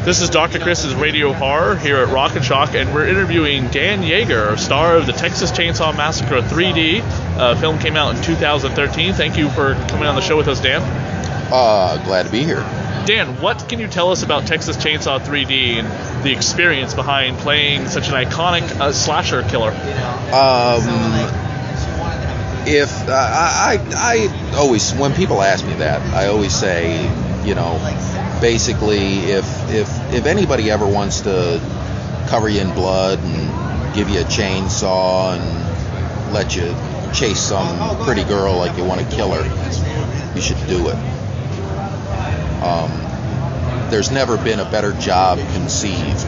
This is Dr. Chris's Radio Horror here at Rock and Shock, and we're interviewing Dan Yeager, star of the Texas Chainsaw Massacre 3D. Film came out in 2013. Thank you for coming on the show with us, Dan. Glad to be here. Dan, what can you tell us about Texas Chainsaw 3D and the experience behind playing such an iconic slasher killer? I always, when people ask me that, I always say, basically, if anybody ever wants to cover you in blood and give you a chainsaw and let you chase some pretty girl like you want to kill her, you should do it. There's never been a better job conceived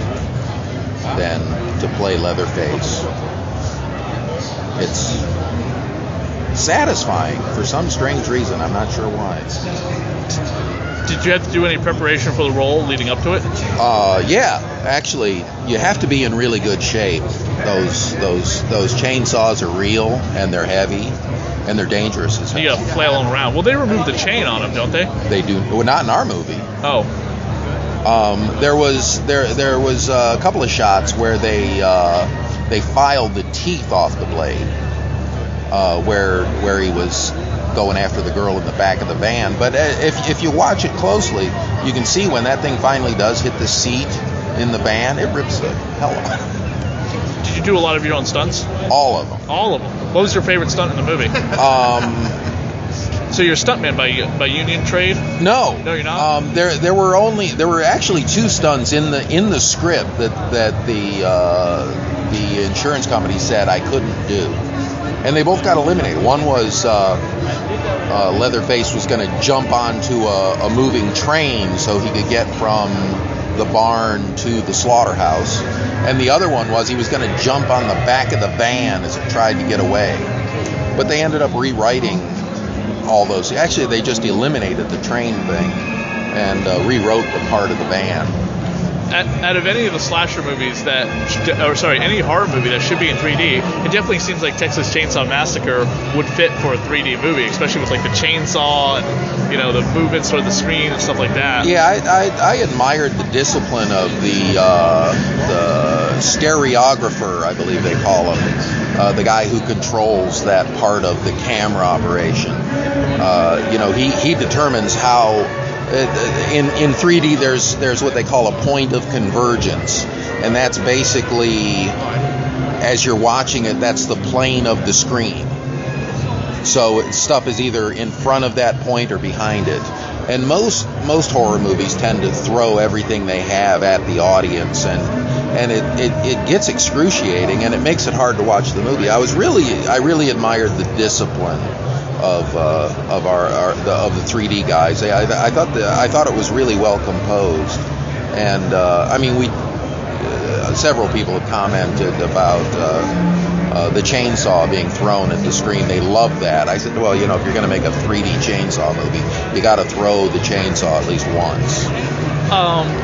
than to play Leatherface. It's satisfying for some strange reason. I'm not sure why. Did you have to do any preparation for the role leading up to it? Yeah, actually, you have to be in really good shape. Those chainsaws are real, and they're heavy, and they're dangerous as hell. You gotta flail them around. Well, they removed the chain on them, don't they? They do. Well, not in our movie. Oh. There was a couple of shots where they filed the teeth off the blade, where he was going after the girl in the back of the van. But if you watch it closely, you can see when that thing finally does hit the seat in the van, it rips the hell out of it. Did you do a lot of your own stunts? All of them. All of them. What was your favorite stunt in the movie? So you're a stuntman by union trade? No. No, you're not. There were actually two stunts in the script that the insurance company said I couldn't do. And they both got eliminated. One was Leatherface was going to jump onto a moving train so he could get from the barn to the slaughterhouse. And the other one was he was going to jump on the back of the van as it tried to get away. But they ended up rewriting all those. Actually, they just eliminated the train thing and rewrote the part of the van. Out of any of the slasher movies any horror movie that should be in 3D, it definitely seems like Texas Chainsaw Massacre would fit for a 3D movie, especially with like the chainsaw and the movements toward the screen and stuff like that. Yeah, I admired the discipline of the stereographer, I believe they call him, the guy who controls that part of the camera operation. He determines how. In 3D, there's what they call a point of convergence, and that's basically, as you're watching it, that's the plane of the screen. So stuff is either in front of that point or behind it. And most horror movies tend to throw everything they have at the audience, and it gets excruciating, and it makes it hard to watch the movie. I really admired the discipline of the 3D guys. I thought it was really well composed, and several people have commented about the chainsaw being thrown at the screen. They love that. I said, well, if you're going to make a 3D chainsaw movie, you got to throw the chainsaw at least once.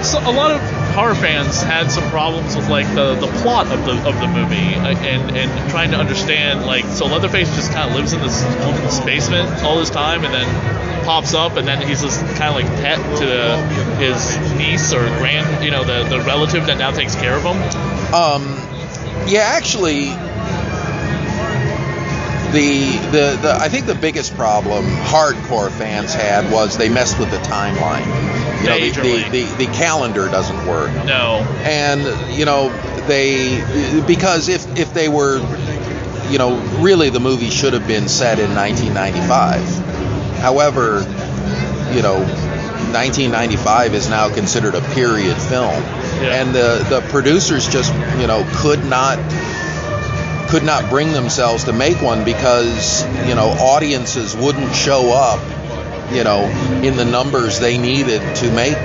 So a lot of horror fans had some problems with like the plot of the movie and trying to understand, like, so Leatherface just kind of lives in this basement all this time and then pops up and then he's just kind of like pet to his niece or the relative that now takes care of him. Actually, I think the biggest problem hardcore fans had was they messed with the timeline. The calendar doesn't work. No. And because if they were, really the movie should have been set in 1995. However, 1995 is now considered a period film, and the producers just could not bring themselves to make one because audiences wouldn't show up in the numbers they needed to make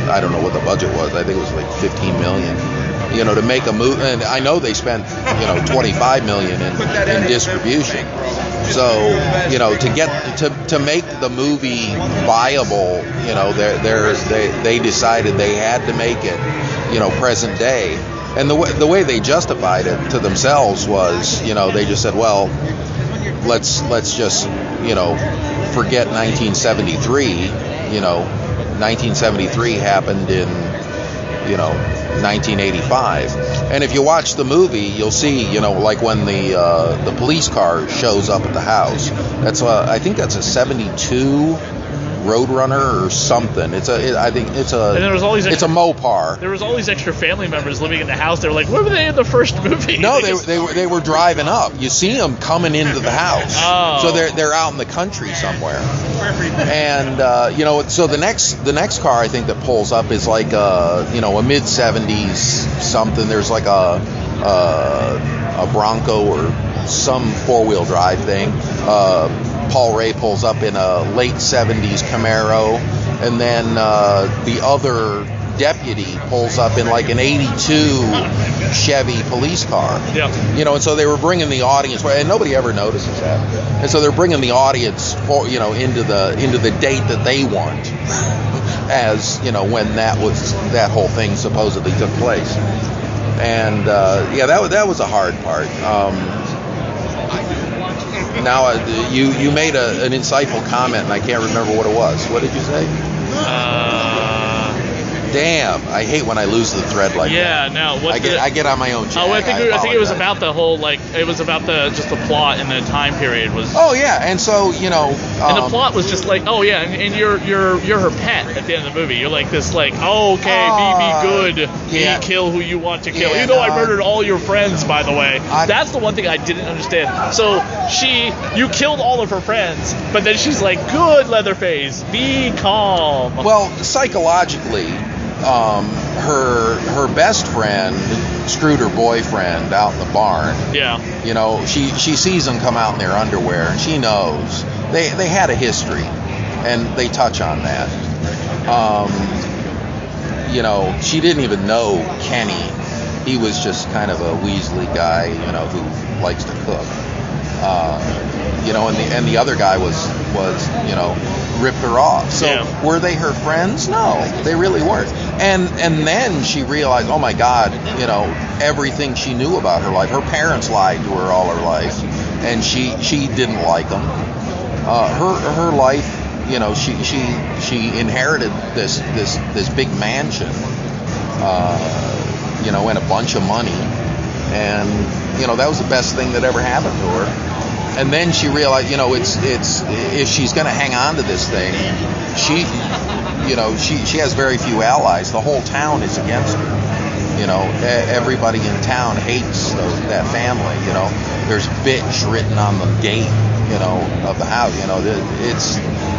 I don't know what the budget was. I think it was like $15 million to make a movie, and I know they spent $25 million in distribution. So to make the movie viable, they decided they had to make it present day. And the way they justified it to themselves was, they just said, well, let's just, forget 1973, 1973 happened in, 1985. And if you watch the movie, you'll see, like when the police car shows up at the house. I think that's a 72 Roadrunner or something. I think it's a. And there was all these it's a Mopar. There was all these extra family members living in the house. They were like, where were they in the first movie? No, they were driving up. You see them coming into the house. Oh. So they're out in the country somewhere. And so the next car I think that pulls up is like a mid 70s something. There's like a Bronco or some 4-wheel drive thing. Paul Ray pulls up in a late 70s Camaro, and then the other deputy pulls up in like an 82 Chevy police car. Yeah. And so they were bringing the audience, and nobody ever notices that. And so they're bringing the audience into the date that they want, as when that whole thing supposedly took place. And that was a hard part. Now, you made an insightful comment, and I can't remember what it was. What did you say? Damn, I hate when I lose the thread like that. Yeah, no. I get on my own. I think it was about the whole it was about just the plot and the time period was. Oh yeah, and so and the plot was just like, oh yeah, and you're her pet at the end of the movie. You're like this be good, be kill who you want to kill. Even though I murdered all your friends, by the way. That's the one thing I didn't understand. So you killed all of her friends, but then she's like, good, Leatherface, be calm. Well, psychologically. Her best friend screwed her boyfriend out in the barn. Yeah. She sees them come out in their underwear, and she knows they had a history, and they touch on that. She didn't even know Kenny. He was just kind of a Weasley guy, who likes to cook. And the other guy was ripped her off. So were they her friends? No, they really weren't. And then she realized, oh my God, everything she knew about her life. Her parents lied to her all her life, and she didn't like them. Her life, she inherited this big mansion, and a bunch of money, and that was the best thing that ever happened to her. And then she realized, it's if she's going to hang on to this thing, she has very few allies. The whole town is against her. Everybody in town hates that family. There's bitch written on the gate, of the house.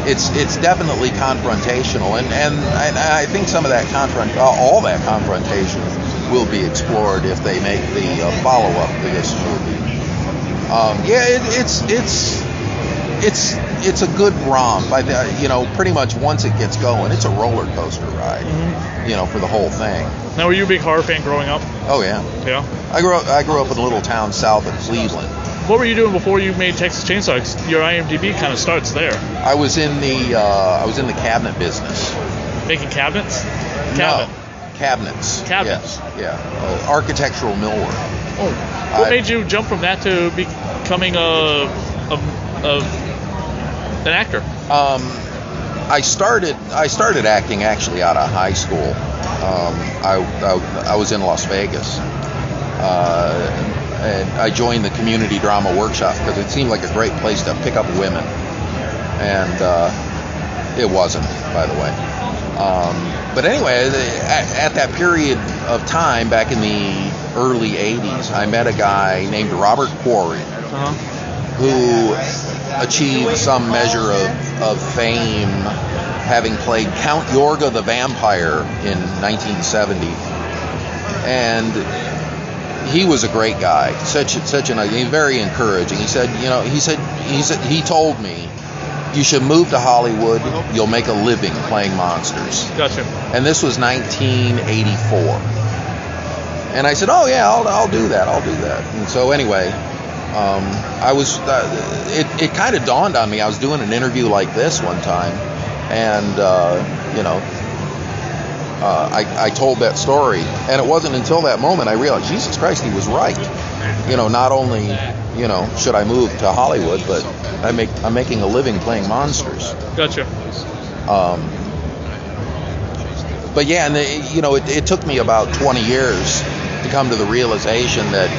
It's definitely confrontational, and I think some of that all that confrontation will be explored if they make the follow-up to this movie. It's a good romp. Pretty much once it gets going, it's a roller coaster ride. Mm-hmm. For the whole thing. Now, were you a big horror fan growing up? Oh yeah. Yeah. I grew up in a little town south of Cleveland. What were you doing before you made Texas Chainsaw? Your IMDb kind of starts there. I was in the cabinet business. Making cabinets? No, cabinets. Cabinets. Yes. Yeah. Architectural millwork. Oh. What made you jump from that to becoming an actor? I started acting actually out of high school. I was in Las Vegas, and I joined the community drama workshop because it seemed like a great place to pick up women, and it wasn't, by the way. But anyway, at that period of time, back in the early 80s, I met a guy named Robert Quarry, who achieved some measure of fame, having played Count Yorga the Vampire in 1970. And he was a great guy, such a nice, he's very encouraging. He said, he told me, you should move to Hollywood. You'll make a living playing monsters. Gotcha. And this was 1984. And I said, oh yeah, I'll do that. And so anyway, it kind of dawned on me. I was doing an interview like this one time, and I told that story, and it wasn't until that moment I realized, Jesus Christ, he was right. Not only should I move to Hollywood, but I'm making a living playing monsters. Gotcha. but yeah, and it took me about 20 years to come to the realization that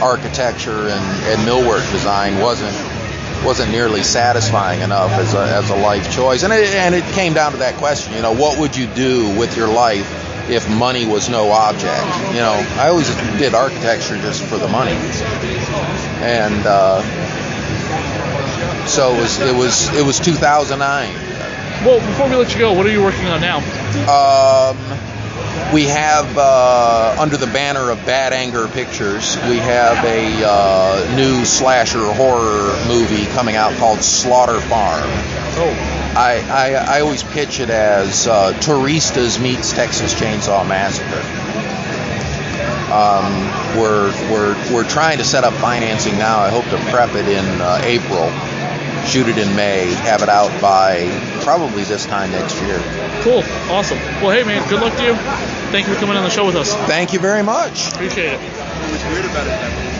architecture and millwork design wasn't nearly satisfying enough as a life choice, and it came down to that question. What would you do with your life if money was no object? I always did architecture just for the money, and so it was 2009. Well, before we let you go, what are you working on now? We have, under the banner of Bad Anger Pictures, we have a new slasher horror movie coming out called Slaughter Farm. Oh. I always pitch it as Turistas meets Texas Chainsaw Massacre. We're trying to set up financing now. I hope to prep it in April, shoot it in May, have it out by probably this time next year. Cool. Awesome. Well, hey, man, good luck to you. Thank you for coming on the show with us. Thank you very much. Appreciate it. It was weird about it.